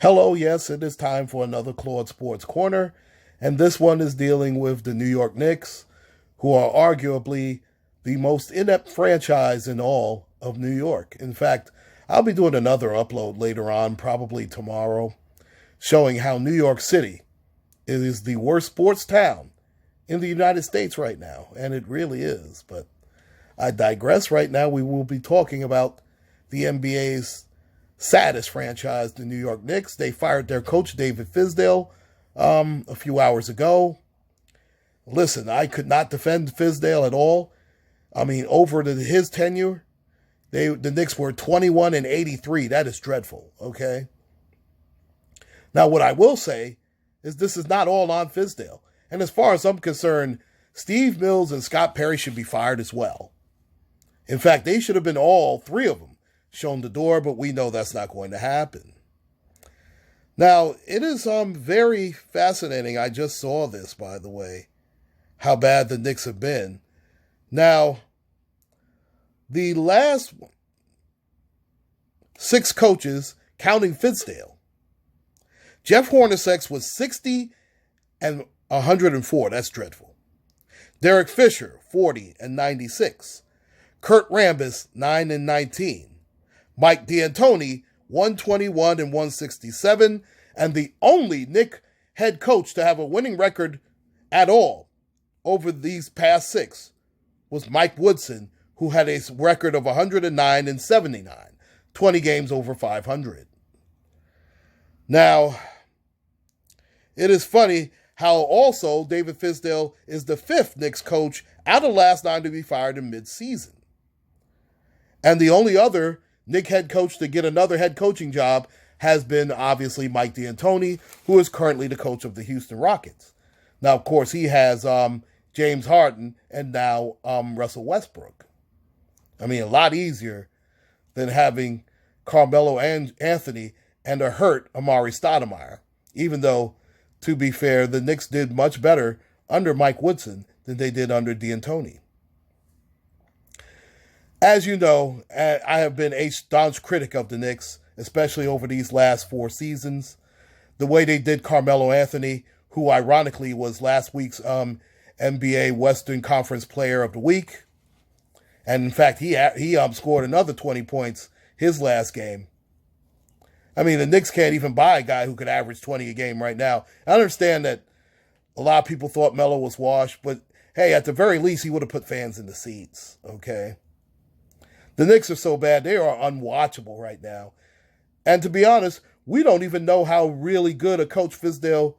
Hello, yes, it is time for another Claude Sports Corner, and this one is dealing with the New York Knicks, who are arguably the most inept franchise in all of New York. In fact, I'll be doing another upload later on, probably tomorrow, showing how New York City is the worst sports town in the United States right now, and it really is. But I digress. Right now, we will be talking about the NBA's saddest franchise, the New York Knicks. They fired their coach, David Fizdale, a few hours ago. Listen, I could not defend Fizdale at all. I mean, over his tenure, the Knicks were 21-83. That is dreadful, okay? Now, what I will say is this is not all on Fizdale. And as far as I'm concerned, Steve Mills and Scott Perry should be fired as well. In fact, they should have been all three of them shown the door, but we know that's not going to happen. Now, it is very fascinating. I just saw this, by the way, how bad the Knicks have been. Now, the last 6 coaches, counting Fizdale, Jeff Hornacek was 60 and 104. That's dreadful. Derek Fisher, 40 and 96. Kurt Rambis, 9 and 19. Mike D'Antoni, 121 and 167, and the only Knick head coach to have a winning record at all over these past 6 was Mike Woodson, who had a record of 109 and 79, 20 games over 500. Now, it is funny how also David Fizdale is the 5th Knicks coach out of the last 9 to be fired in mid-season. And the only other Knicks head coach to get another head coaching job has been obviously Mike D'Antoni, who is currently the coach of the Houston Rockets. Now, of course, he has James Harden and now Russell Westbrook. I mean, a lot easier than having Carmelo Anthony and a hurt Amari Stoudemire, even though, to be fair, the Knicks did much better under Mike Woodson than they did under D'Antoni. As you know, I have been a staunch critic of the Knicks, especially over these last 4 seasons. The way they did Carmelo Anthony, who ironically was last week's NBA Western Conference Player of the Week. And in fact, he scored another 20 points his last game. I mean, the Knicks can't even buy a guy who could average 20 a game right now. I understand that a lot of people thought Melo was washed, but hey, at the very least, he would have put fans in the seats, okay? The Knicks are so bad, they are unwatchable right now. And to be honest, we don't even know how really good a coach Fizdale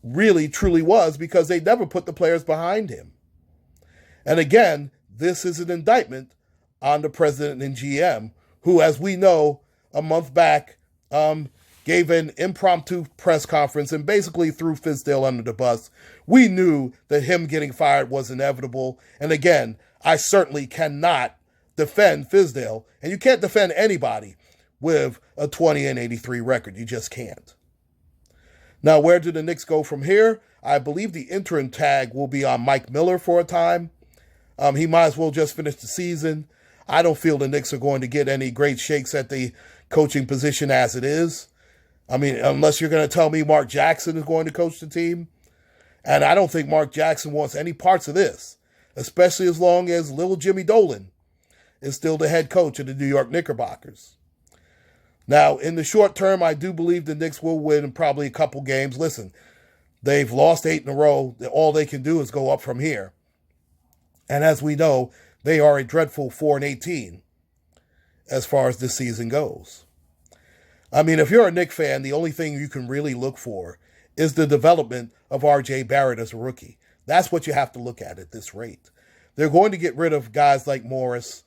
really truly was because they never put the players behind him. And again, this is an indictment on the president and GM, who, as we know, a month back, gave an impromptu press conference and basically threw Fizdale under the bus. We knew that him getting fired was inevitable. And again, I certainly cannot defend Fizdale, and you can't defend anybody with a 20-83 record. You just can't. Now, where do the Knicks go from here? I believe the interim tag will be on Mike Miller for a time. He might as well just finish the season. I don't feel the Knicks are going to get any great shakes at the coaching position as it is. I mean, unless you're going to tell me Mark Jackson is going to coach the team. And I don't think Mark Jackson wants any parts of this, especially as long as little Jimmy Dolan is still the head coach of the New York Knickerbockers. Now, in the short term, I do believe the Knicks will win probably a couple games. Listen, they've lost 8 in a row. All they can do is go up from here. And as we know, they are a dreadful 4-18 as far as this season goes. I mean, if you're a Knicks fan, the only thing you can really look for is the development of R.J. Barrett as a rookie. That's what you have to look at this rate. They're going to get rid of guys like Morris,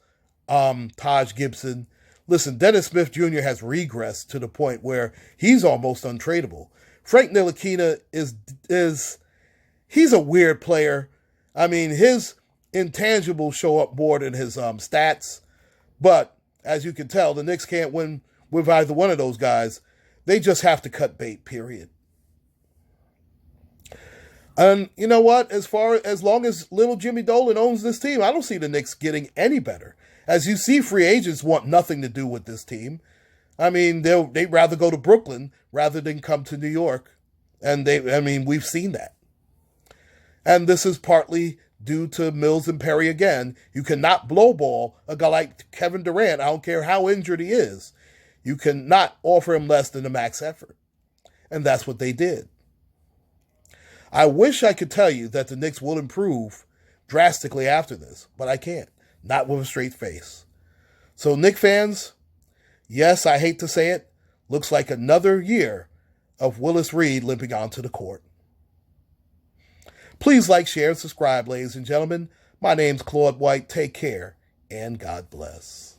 Taj Gibson. Listen, Dennis Smith Jr. has regressed to the point where he's almost untradeable. Frank Ntilikina he's a weird player. I mean, his intangibles show up more than his stats. But as you can tell, the Knicks can't win with either one of those guys. They just have to cut bait, period. And you know what? As long as little Jimmy Dolan owns this team, I don't see the Knicks getting any better. As you see, free agents want nothing to do with this team. I mean, they'd rather go to Brooklyn rather than come to New York. And we've seen that. And this is partly due to Mills and Perry again. You cannot blowball a guy like Kevin Durant. I don't care how injured he is. You cannot offer him less than the max effort. And that's what they did. I wish I could tell you that the Knicks will improve drastically after this, but I can't. Not with a straight face. So, Knicks fans, yes, I hate to say it, looks like another year of Willis Reed limping onto the court. Please like, share, and subscribe, ladies and gentlemen. My name's Claude White. Take care, and God bless.